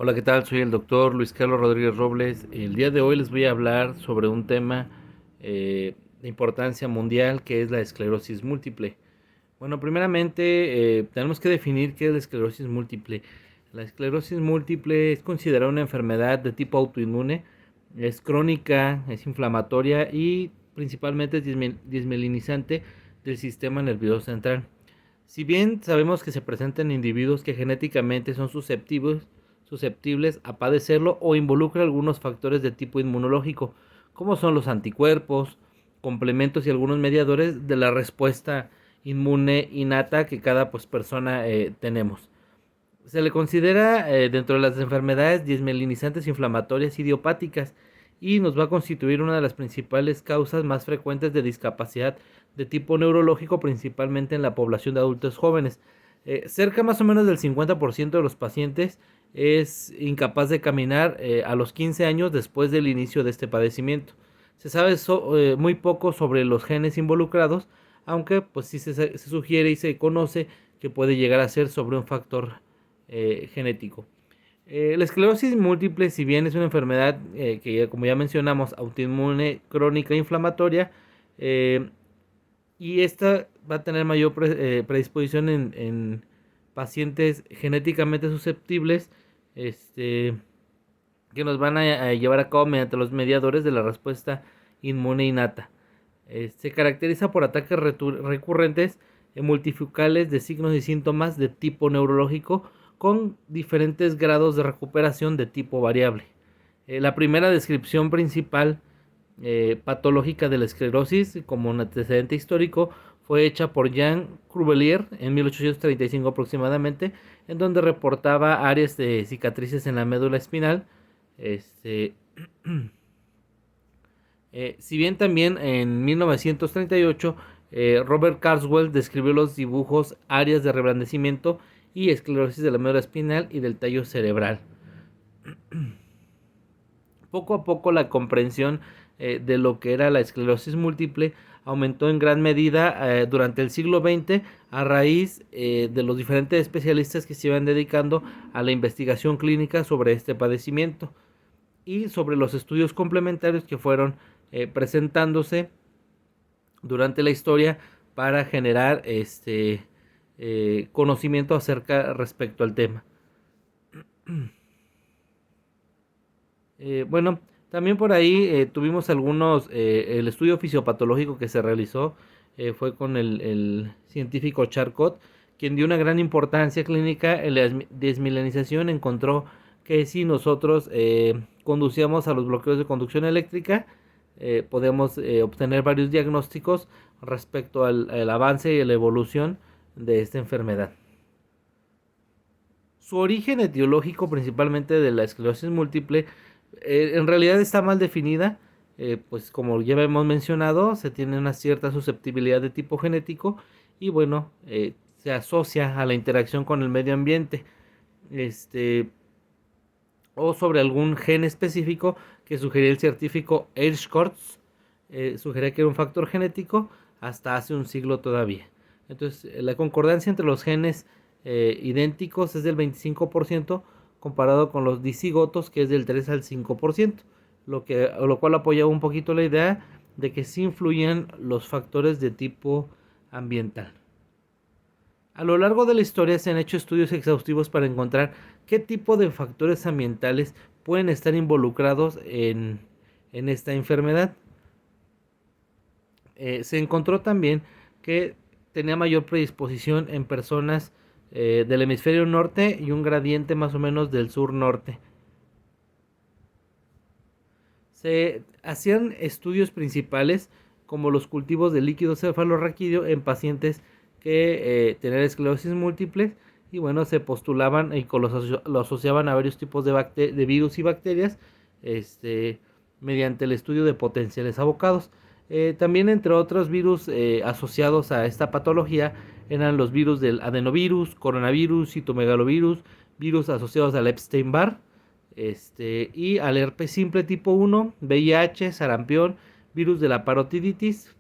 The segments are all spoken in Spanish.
Hola, ¿qué tal? Soy el doctor Luis Carlos Rodríguez Robles. El día de hoy les voy a hablar sobre un tema de importancia mundial que es la esclerosis múltiple. Bueno, primeramente tenemos que definir qué es la esclerosis múltiple. La esclerosis múltiple es considerada una enfermedad de tipo autoinmune, es crónica, es inflamatoria y principalmente es desmielinizante del sistema nervioso central. Si bien sabemos que se presenta en individuos que genéticamente son susceptibles a padecerlo o involucra algunos factores de tipo inmunológico, como son los anticuerpos, complementos y algunos mediadores de la respuesta inmune innata que cada persona tenemos. Se le considera dentro de las enfermedades desmielinizantes inflamatorias idiopáticas y nos va a constituir una de las principales causas más frecuentes de discapacidad de tipo neurológico, principalmente en la población de adultos jóvenes. Cerca más o menos del 50% de los pacientes es incapaz de caminar a los 15 años después del inicio de este padecimiento. Se sabe muy poco sobre los genes involucrados, aunque pues sí se sugiere y se conoce que puede llegar a ser sobre un factor genético. La esclerosis múltiple, si bien es una enfermedad que, como ya mencionamos, autoinmune, crónica, inflamatoria, eh, y esta va a tener mayor predisposición en pacientes genéticamente susceptibles, que nos van a llevar a cabo mediante los mediadores de la respuesta inmune innata. Se caracteriza por ataques recurrentes multifocales de signos y síntomas de tipo neurológico con diferentes grados de recuperación de tipo variable. La primera descripción principal patológica de la esclerosis como un antecedente histórico fue hecha por Jean Crubelier en 1835 aproximadamente, en donde reportaba áreas de cicatrices en la médula espinal. Este, si bien también en 1938 Robert Carswell describió los dibujos, áreas de reblandecimiento y esclerosis de la médula espinal y del tallo cerebral. Poco a poco la comprensión de lo que era la esclerosis múltiple aumentó en gran medida durante el siglo XX a raíz de los diferentes especialistas que se iban dedicando a la investigación clínica sobre este padecimiento y sobre los estudios complementarios que fueron presentándose durante la historia para generar conocimiento acerca respecto al tema. Bueno, también por ahí tuvimos el estudio fisiopatológico que se realizó fue con el científico Charcot, quien dio una gran importancia clínica en la desmilanización. Encontró que si nosotros conducíamos a los bloqueos de conducción eléctrica, podemos obtener varios diagnósticos respecto al avance y a la evolución de esta enfermedad. Su origen etiológico, principalmente de la esclerosis múltiple, en realidad está mal definida. Pues como ya hemos mencionado, se tiene una cierta susceptibilidad de tipo genético y bueno, se asocia a la interacción con el medio ambiente, este, o sobre algún gen específico que sugería el científico Edgecourts, sugería que era un factor genético hasta hace un siglo todavía. Entonces, la concordancia entre los genes idénticos es del 25% comparado con los disigotos, que es del 3 al 5%, lo cual apoya un poquito la idea de que sí influyen los factores de tipo ambiental. A lo largo de la historia se han hecho estudios exhaustivos para encontrar qué tipo de factores ambientales pueden estar involucrados en esta enfermedad. Se encontró también que tenía mayor predisposición en personas del hemisferio norte y un gradiente más o menos del sur-norte. Se hacían estudios principales como los cultivos de líquido cefalorraquídeo en pacientes que tenían esclerosis múltiple y bueno, se postulaban y lo asociaban a varios tipos de virus y bacterias mediante el estudio de potenciales abocados. También entre otros virus asociados a esta patología eran los virus del adenovirus, coronavirus, citomegalovirus, virus asociados al Epstein-Barr, y al herpes simple tipo 1, VIH, sarampión, virus de la parotiditis,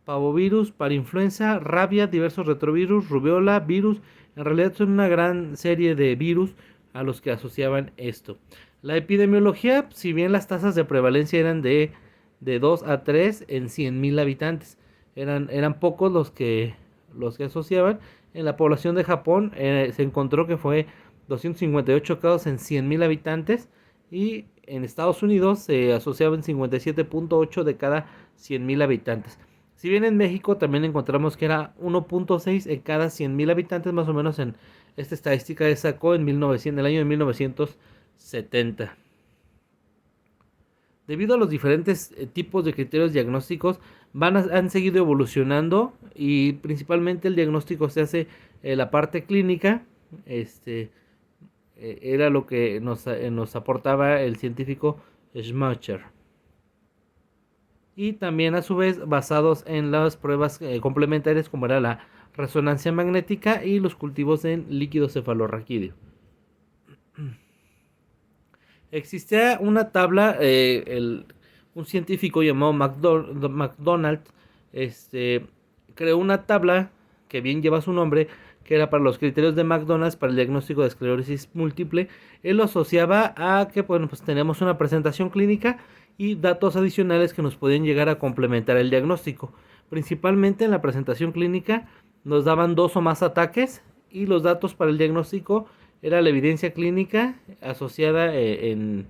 pavovirus, parainfluenza, rabia, diversos retrovirus, rubiola, virus. En realidad son una gran serie de virus a los que asociaban esto. La epidemiología, si bien las tasas de prevalencia eran de 2 a 3 en 100.000 habitantes, eran pocos los que asociaban. En la población de Japón se encontró que fue 258 casos en 100.000 habitantes, y en Estados Unidos se asociaban 57.8 de cada 100.000 habitantes. Si bien en México también encontramos que era 1.6 en cada 100.000 habitantes, más o menos. En esta estadística se sacó en el año de 1970. Debido a los diferentes tipos de criterios diagnósticos, han seguido evolucionando, y principalmente el diagnóstico se hace en la parte clínica. Era lo que nos aportaba el científico Schumacher. Y también a su vez basados en las pruebas complementarias, como era la resonancia magnética y los cultivos en líquido cefalorraquídeo. Existía una tabla, un científico llamado McDonald creó una tabla que bien lleva su nombre, que era para los criterios de McDonald's para el diagnóstico de esclerosis múltiple. Él lo asociaba a que pues tenemos una presentación clínica y datos adicionales que nos podían llegar a complementar el diagnóstico. Principalmente en la presentación clínica nos daban 2 o más ataques, y los datos para el diagnóstico era la evidencia clínica asociada que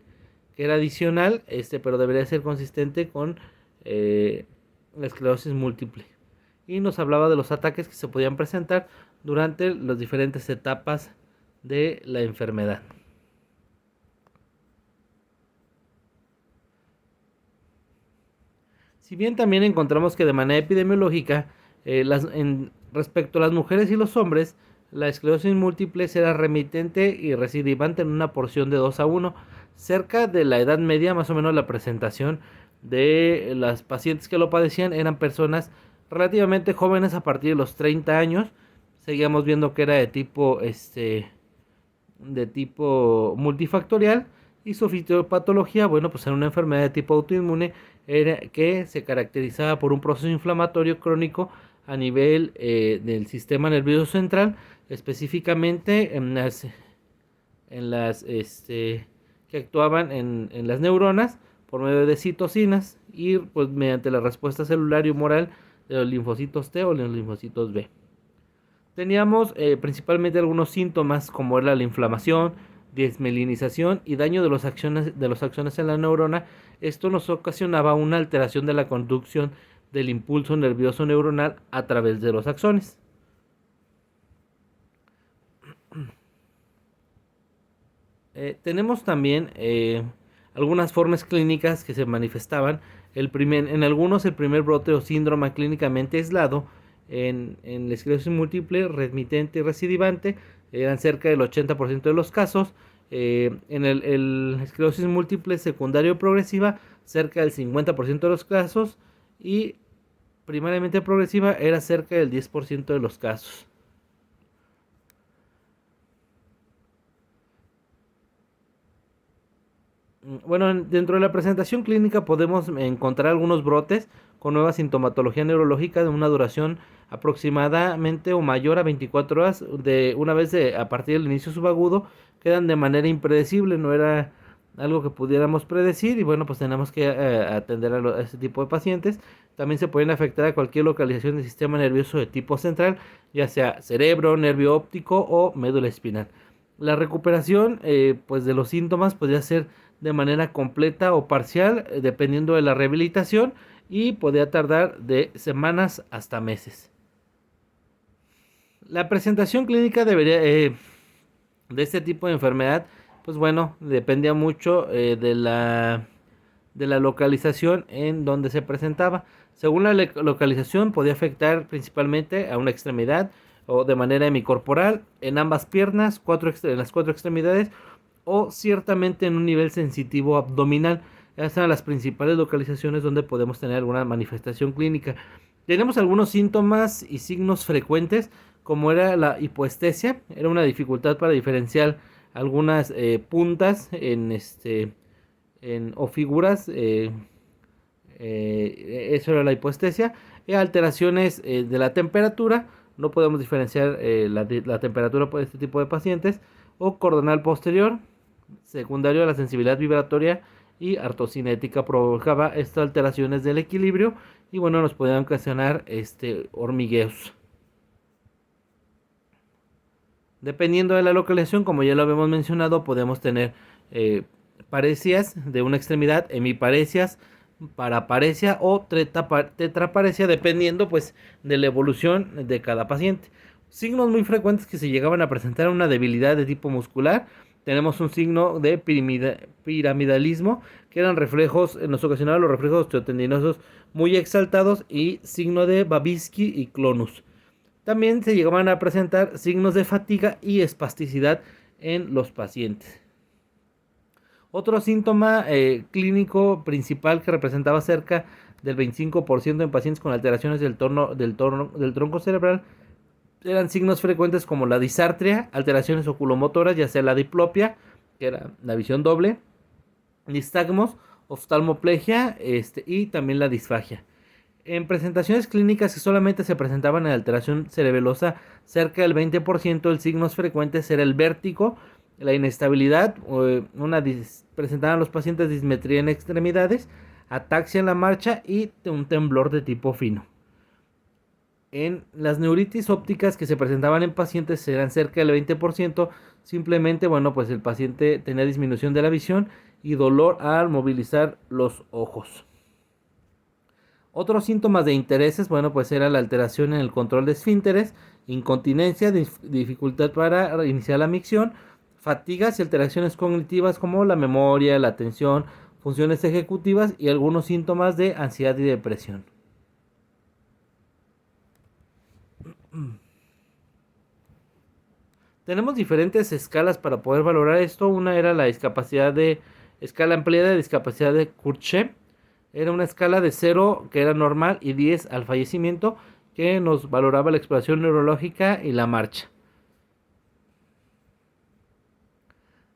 era adicional, pero debería ser consistente con la esclerosis múltiple. Y nos hablaba de los ataques que se podían presentar durante las diferentes etapas de la enfermedad. Si bien también encontramos que de manera epidemiológica, respecto a las mujeres y los hombres, la esclerosis múltiple era remitente y recidivante en una porción de 2 a 1. Cerca de la edad media, más o menos, la presentación de las pacientes que lo padecían eran personas relativamente jóvenes, a partir de los 30 años. Seguíamos viendo que era de tipo multifactorial, y su fisiopatología, bueno, pues era una enfermedad de tipo autoinmune, que se caracterizaba por un proceso inflamatorio crónico a nivel del sistema nervioso central, específicamente en las que actuaban en las neuronas por medio de citocinas, y pues mediante la respuesta celular y humoral de los linfocitos T o los linfocitos B. Teníamos principalmente algunos síntomas, como era la inflamación, desmelinización y daño de los axones en la neurona. Esto nos ocasionaba una alteración de la conducción del impulso nervioso neuronal a través de los axones. Tenemos también algunas formas clínicas que se manifestaban. En algunos, el primer brote o síndrome clínicamente aislado en la esclerosis múltiple remitente y recidivante eran cerca del 80% de los casos. En el esclerosis múltiple secundario progresiva, cerca del 50% de los casos, y primariamente progresiva era cerca del 10% de los casos. Bueno, dentro de la presentación clínica podemos encontrar algunos brotes con nueva sintomatología neurológica de una duración aproximadamente o mayor a 24 horas de una vez a partir del inicio subagudo. Quedan de manera impredecible, no era algo que pudiéramos predecir, y bueno, pues tenemos que atender a ese tipo de pacientes. También se pueden afectar a cualquier localización del sistema nervioso de tipo central, ya sea cerebro, nervio óptico o médula espinal. La recuperación pues de los síntomas podría ser de manera completa o parcial, dependiendo de la rehabilitación, y podría tardar de semanas hasta meses. La presentación clínica de este tipo de enfermedad, pues bueno, dependía mucho de la localización en donde se presentaba. Según la localización, podía afectar principalmente a una extremidad o de manera hemicorporal, en ambas piernas, en las 4 extremidades, o ciertamente en un nivel sensitivo abdominal. Esas son las principales localizaciones donde podemos tener alguna manifestación clínica. Tenemos algunos síntomas y signos frecuentes, como era la hipoestesia. Era una dificultad para diferenciar algunas puntas o figuras. Eso era la hipoestesia. Alteraciones de la temperatura. No podemos diferenciar la temperatura por este tipo de pacientes. o cordonal posterior, secundario a la sensibilidad vibratoria y artocinética. Provocaba estas alteraciones del equilibrio y bueno, nos podían ocasionar hormigueos. Dependiendo de la localización, como ya lo habíamos mencionado, podemos tener paresias de una extremidad, hemiparesias, paraparesia o tetraparesia, dependiendo pues de la evolución de cada paciente. Signos muy frecuentes que se llegaban a presentar una debilidad de tipo muscular. Tenemos un signo de piramidalismo, que eran reflejos, nos ocasionaban los reflejos osteotendinosos muy exaltados, y signo de Babinski y Clonus. También se llegaban a presentar signos de fatiga y espasticidad en los pacientes. Otro síntoma clínico principal que representaba cerca del 25% en pacientes con alteraciones del tronco cerebral eran signos frecuentes como la disartria, alteraciones oculomotoras, ya sea la diplopia, que era la visión doble, nistagmos, oftalmoplegia y también la disfagia. En presentaciones clínicas que solamente se presentaban en alteración cerebelosa, cerca del 20%, el signos frecuentes era el vértigo, la inestabilidad, presentaban los pacientes dismetría en extremidades, ataxia en la marcha y un temblor de tipo fino. En las neuritis ópticas que se presentaban en pacientes eran cerca del 20%, simplemente, pues el paciente tenía disminución de la visión y dolor al movilizar los ojos. Otros síntomas de intereses, pues era la alteración en el control de esfínteres, incontinencia, dificultad para iniciar la micción, fatigas y alteraciones cognitivas como la memoria, la atención, funciones ejecutivas y algunos síntomas de ansiedad y depresión. Tenemos diferentes escalas para poder valorar esto. Una era la escala ampliada de discapacidad de Kurtz. Era una escala de 0, que era normal, y 10 al fallecimiento, que nos valoraba la exploración neurológica y la marcha.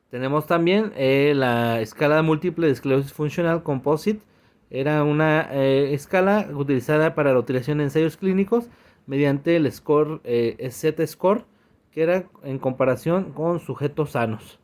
Tenemos también la escala múltiple de esclerosis funcional composite. Era una escala utilizada para la utilización en ensayos clínicos mediante el score Z-score, que era en comparación con sujetos sanos.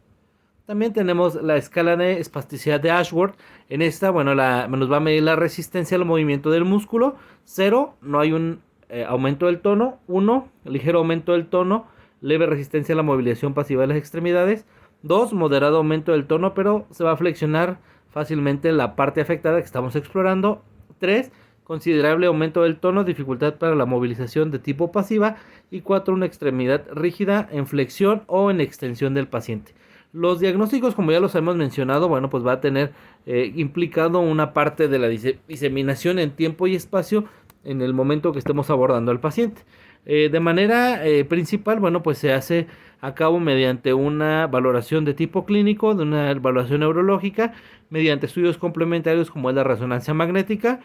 También tenemos la escala de espasticidad de Ashworth. En esta, nos va a medir la resistencia al movimiento del músculo. 0, no hay un aumento del tono. 1, ligero aumento del tono, leve resistencia a la movilización pasiva de las extremidades. 2, moderado aumento del tono, pero se va a flexionar fácilmente la parte afectada que estamos explorando. 3, considerable aumento del tono, dificultad para la movilización de tipo pasiva. Y 4, una extremidad rígida en flexión o en extensión del paciente. Los diagnósticos, como ya los hemos mencionado, pues va a tener implicado una parte de la diseminación en tiempo y espacio en el momento que estemos abordando al paciente. De manera principal, pues se hace a cabo mediante una valoración de tipo clínico, de una evaluación neurológica, mediante estudios complementarios como es la resonancia magnética,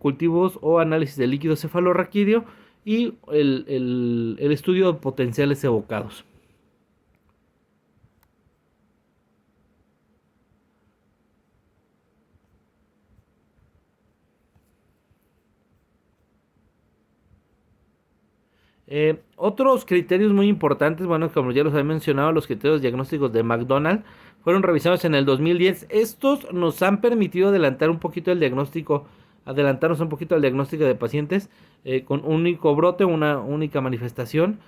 cultivos o análisis de líquido cefalorraquídeo y el estudio de potenciales evocados. Otros criterios muy importantes, como ya los había mencionado, los criterios diagnósticos de McDonald fueron revisados en el 2010. Estos nos han permitido adelantarnos un poquito al diagnóstico de pacientes con un único brote, una única manifestación,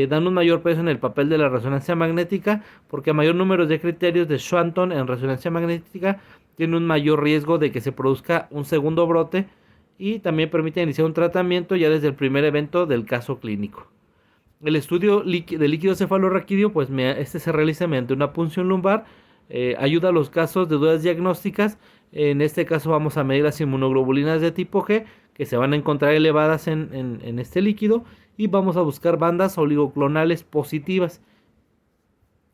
dando un mayor peso en el papel de la resonancia magnética, porque a mayor número de criterios de Schwanton en resonancia magnética tiene un mayor riesgo de que se produzca un segundo brote, y también permite iniciar un tratamiento ya desde el primer evento del caso clínico. El estudio de líquido cefalorraquídeo, este se realiza mediante una punción lumbar, ayuda a los casos de dudas diagnósticas. En este caso vamos a medir las inmunoglobulinas de tipo G, que se van a encontrar elevadas en este líquido, y vamos a buscar bandas oligoclonales positivas.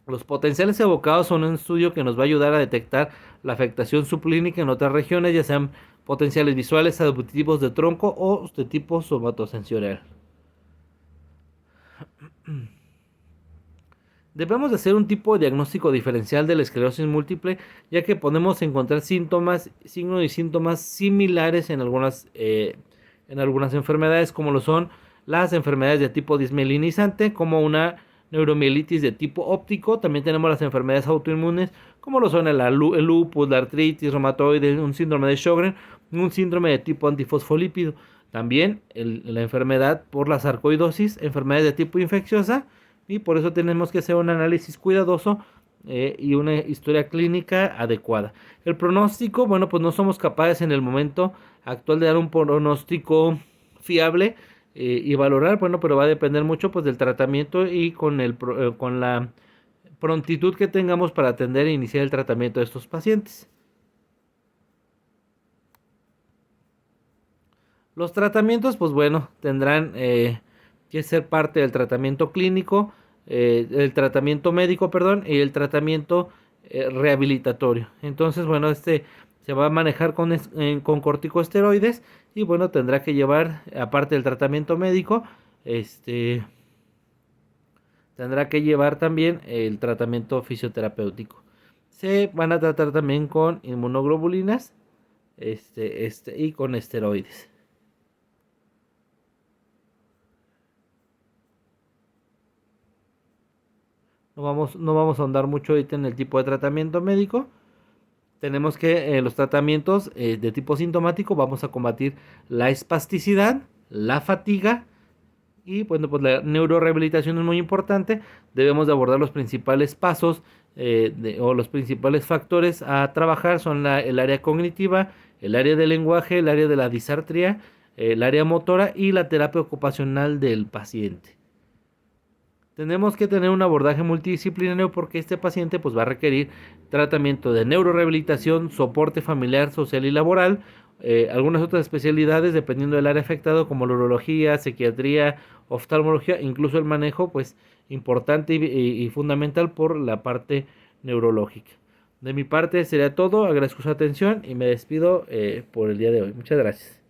Los potenciales evocados son un estudio que nos va a ayudar a detectar la afectación subclínica en otras regiones, ya sean potenciales visuales, auditivos de tronco o de tipo somatosensorial. Debemos de hacer un tipo de diagnóstico diferencial de la esclerosis múltiple, ya que podemos encontrar signos y síntomas similares en algunas enfermedades, como lo son las enfermedades de tipo dismelinizante, como una neuromielitis de tipo óptico. También tenemos las enfermedades autoinmunes, como lo son el lupus, la artritis reumatoide, un síndrome de Sjögren, un síndrome de tipo antifosfolípido. También la enfermedad por la sarcoidosis, enfermedades de tipo infecciosa, y por eso tenemos que hacer un análisis cuidadoso y una historia clínica adecuada. El pronóstico, bueno, pues no somos capaces en el momento actual de dar un pronóstico fiable y valorar, bueno, pero va a depender mucho pues del tratamiento y con la prontitud que tengamos para atender e iniciar el tratamiento de estos pacientes. Los tratamientos, pues bueno, tendrán que ser parte del tratamiento clínico, el tratamiento médico, perdón, y el tratamiento rehabilitatorio. Entonces, bueno, este se va a manejar con corticosteroides y bueno, tendrá que llevar, aparte del tratamiento médico, tendrá que llevar también el tratamiento fisioterapéutico. Se van a tratar también con inmunoglobulinas, y con esteroides. No vamos a ahondar mucho ahorita en el tipo de tratamiento médico. Tenemos que los tratamientos de tipo sintomático vamos a combatir la espasticidad, la fatiga y bueno, pues la neurorehabilitación es muy importante. Debemos de abordar los principales pasos o los principales factores a trabajar son el área cognitiva, el área del lenguaje, el área de la disartria, el área motora y la terapia ocupacional del paciente. Tenemos que tener un abordaje multidisciplinario porque este paciente pues va a requerir tratamiento de neurorehabilitación, soporte familiar, social y laboral, algunas otras especialidades dependiendo del área afectado como la urología, psiquiatría, oftalmología, incluso el manejo pues importante y fundamental por la parte neurológica. De mi parte sería todo, agradezco su atención y me despido por el día de hoy. Muchas gracias.